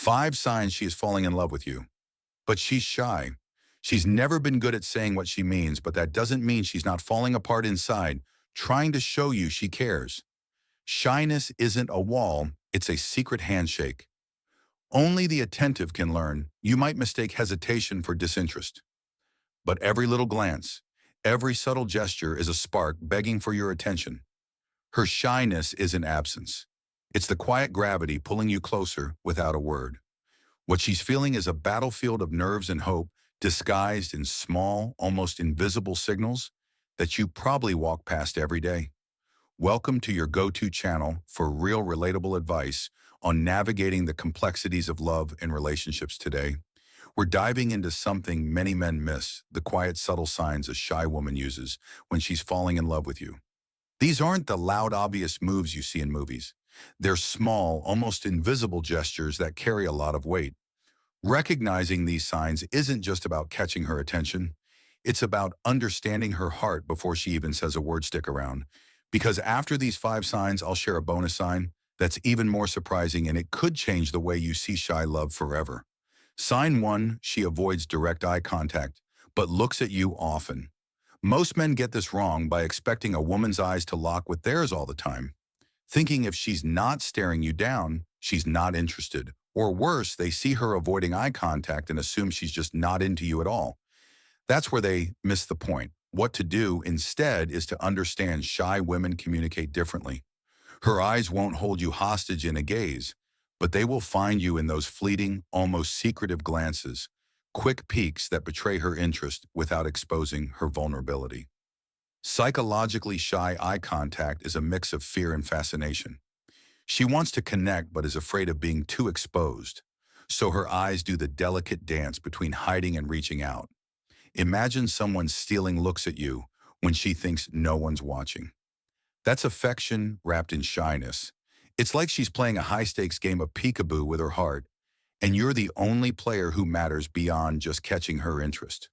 5 signs she is falling in love with you. But she's shy. She's never been good at saying what she means, but that doesn't mean she's not falling apart inside, trying to show you she cares. Shyness isn't a wall, it's a secret handshake. Only the attentive can learn. You might mistake hesitation for disinterest. But every little glance, every subtle gesture is a spark begging for your attention. Her shyness isn't absence. It's the quiet gravity pulling you closer without a word. What she's feeling is a battlefield of nerves and hope disguised in small, almost invisible signals that you probably walk past every day. Welcome to your go-to channel for real relatable advice on navigating the complexities of love and relationships today. We're diving into something many men miss, the quiet, subtle signs a shy woman uses when she's falling in love with you. These aren't the loud, obvious moves you see in movies. They're small, almost invisible gestures that carry a lot of weight. Recognizing these signs isn't just about catching her attention. It's about understanding her heart before she even says a word. Stick around. Because after these 5 signs, I'll share a bonus sign that's even more surprising, and it could change the way you see shy love forever. Sign 1, she avoids direct eye contact, but looks at you often. Most men get this wrong by expecting a woman's eyes to lock with theirs all the time, thinking if she's not staring you down, she's not interested. Or worse, they see her avoiding eye contact and assume she's just not into you at all. That's where they miss the point. What to do instead is to understand shy women communicate differently. Her eyes won't hold you hostage in a gaze, but they will find you in those fleeting, almost secretive glances, quick peeks that betray her interest without exposing her vulnerability. Psychologically shy eye contact is a mix of fear and fascination. She wants to connect but is afraid of being too exposed, so her eyes do the delicate dance between hiding and reaching out. Imagine someone stealing looks at you when she thinks no one's watching. That's affection wrapped in shyness. It's like she's playing a high-stakes game of peekaboo with her heart, and you're the only player who matters beyond just catching her interest.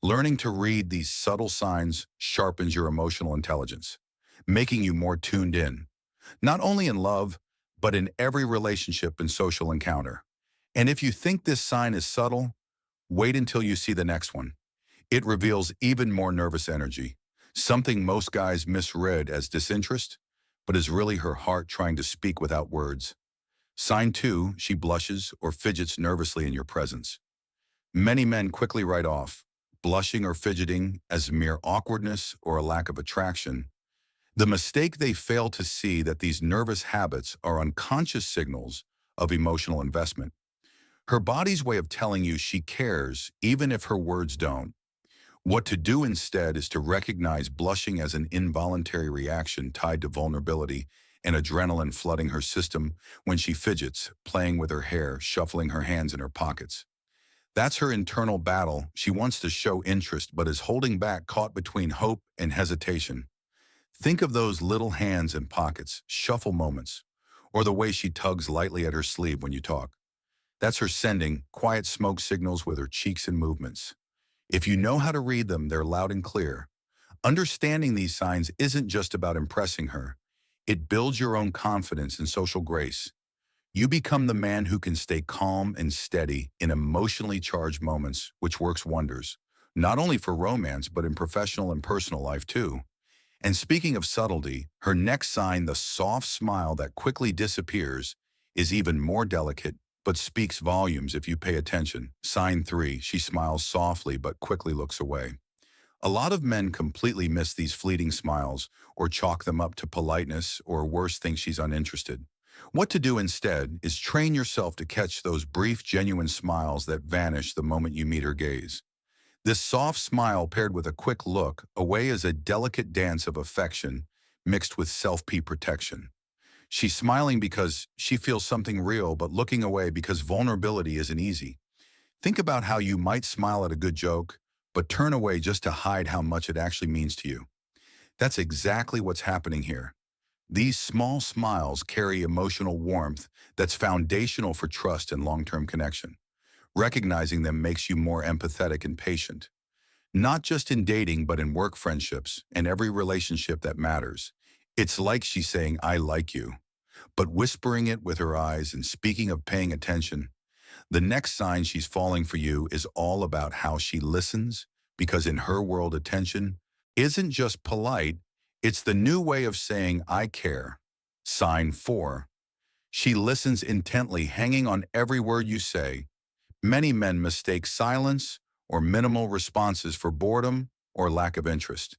Learning to read these subtle signs sharpens your emotional intelligence, making you more tuned in, not only in love, but in every relationship and social encounter. And if you think this sign is subtle, wait until you see the next one. It reveals even more nervous energy, something most guys misread as disinterest, but is really her heart trying to speak without words. Sign 2, she blushes or fidgets nervously in your presence. Many men quickly write off blushing or fidgeting as mere awkwardness or a lack of attraction. The mistake they fail to see that these nervous habits are unconscious signals of emotional investment. Her body's way of telling you she cares, even if her words don't. What to do instead is to recognize blushing as an involuntary reaction tied to vulnerability and adrenaline flooding her system when she fidgets, playing with her hair, shuffling her hands in her pockets. That's her internal battle. She wants to show interest but is holding back, caught between hope and hesitation. Think of those little hands in pockets, shuffle moments, or the way she tugs lightly at her sleeve when you talk. That's her sending quiet smoke signals with her cheeks and movements. If you know how to read them, they're loud and clear. Understanding these signs isn't just about impressing her. It builds your own confidence and social grace. You become the man who can stay calm and steady in emotionally charged moments, which works wonders, not only for romance, but in professional and personal life too. And speaking of subtlety, her next sign, the soft smile that quickly disappears, is even more delicate, but speaks volumes if you pay attention. Sign 3, she smiles softly but quickly looks away. A lot of men completely miss these fleeting smiles or chalk them up to politeness or worse, think she's uninterested. What to do instead is train yourself to catch those brief, genuine smiles that vanish the moment you meet her gaze. This soft smile paired with a quick look away is a delicate dance of affection mixed with self-protection. She's smiling because she feels something real, but looking away because vulnerability isn't easy. Think about how you might smile at a good joke, but turn away just to hide how much it actually means to you. That's exactly what's happening here. These small smiles carry emotional warmth that's foundational for trust and long-term connection. Recognizing them makes you more empathetic and patient, not just in dating, but in work, friendships, and every relationship that matters. It's like she's saying, "I like you," but whispering it with her eyes. And speaking of paying attention, The next sign she's falling for you is all about how she listens, because in her world, attention isn't just polite, it's the new way of saying, I care. Sign 4. She listens intently, hanging on every word you say. Many men mistake silence or minimal responses for boredom or lack of interest.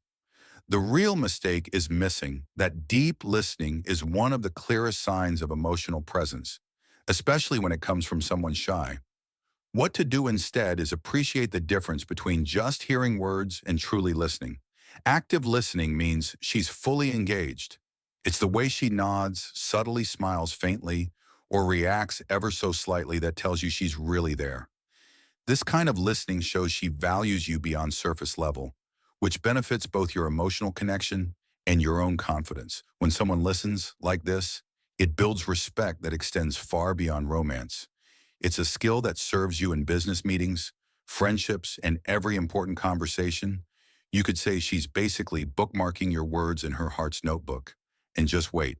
The real mistake is missing that deep listening is one of the clearest signs of emotional presence, especially when it comes from someone shy. What to do instead is appreciate the difference between just hearing words and truly listening. Active listening means she's fully engaged. It's the way she nods, subtly smiles faintly, or reacts ever so slightly that tells you she's really there. This kind of listening shows she values you beyond surface level, which benefits both your emotional connection and your own confidence. When someone listens like this, it builds respect that extends far beyond romance. It's a skill that serves you in business meetings, friendships, and every important conversation. You could say she's basically bookmarking your words in her heart's notebook. And just wait.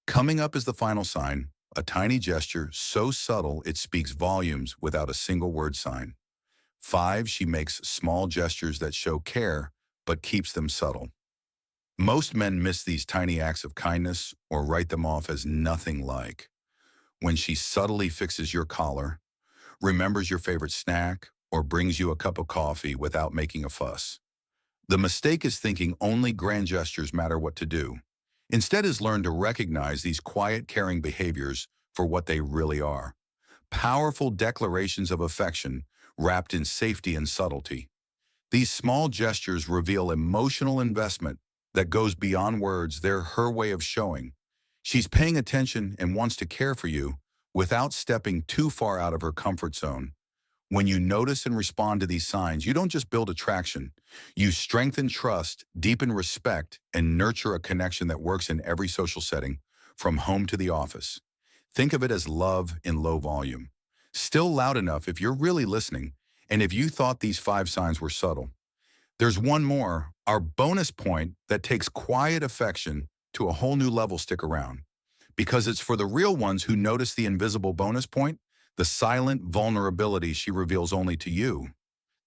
Coming up is the final sign, a tiny gesture so subtle it speaks volumes without a single word sign. 5, she makes small gestures that show care, but keeps them subtle. Most men miss these tiny acts of kindness or write them off as nothing like. When she subtly fixes your collar, remembers your favorite snack, or brings you a cup of coffee without making a fuss. The mistake is thinking only grand gestures matter what to do. Instead is learn to recognize these quiet, caring behaviors for what they really are. Powerful declarations of affection wrapped in safety and subtlety. These small gestures reveal emotional investment that goes beyond words. They're her way of showing she's paying attention and wants to care for you without stepping too far out of her comfort zone. When you notice and respond to these signs, you don't just build attraction. You strengthen trust, deepen respect, and nurture a connection that works in every social setting, from home to the office. Think of it as love in low volume. Still loud enough if you're really listening, and if you thought these 5 signs were subtle. There's one more, our bonus point that takes quiet affection to a whole new level. Stick around, because it's for the real ones who notice the invisible bonus point, the silent vulnerability she reveals only to you.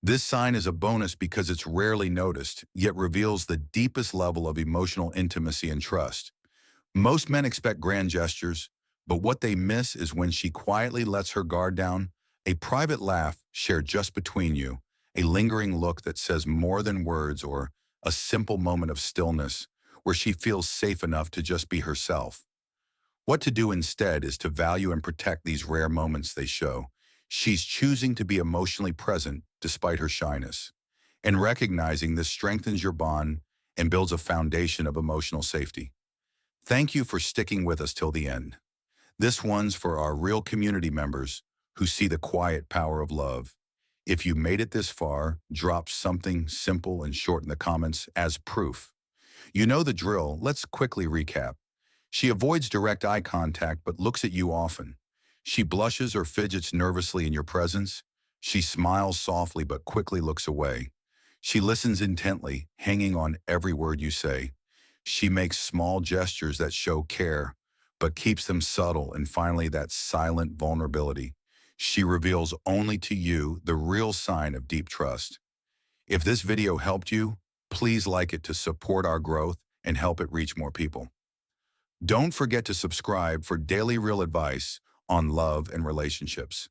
This sign is a bonus because it's rarely noticed, yet reveals the deepest level of emotional intimacy and trust. Most men expect grand gestures, but what they miss is when she quietly lets her guard down, a private laugh shared just between you, a lingering look that says more than words, or a simple moment of stillness where she feels safe enough to just be herself. What to do instead is to value and protect these rare moments they show. She's choosing to be emotionally present despite her shyness. And recognizing this strengthens your bond and builds a foundation of emotional safety. Thank you for sticking with us till the end. This one's for our real community members who see the quiet power of love. If you made it this far, drop something simple and short in the comments as proof. You know the drill. Let's quickly recap. She avoids direct eye contact but looks at you often. She blushes or fidgets nervously in your presence. She smiles softly but quickly looks away. She listens intently, hanging on every word you say. She makes small gestures that show care, but keeps them subtle. And finally, that silent vulnerability. She reveals only to you the real sign of deep trust. If this video helped you, please like it to support our growth and help it reach more people. Don't forget to subscribe for daily real advice on love and relationships.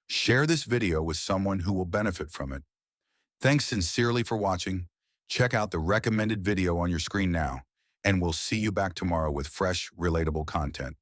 Share this video with someone who will benefit from it. Thanks sincerely for watching. Check out the recommended video on your screen now, and we'll see you back tomorrow with fresh, relatable content.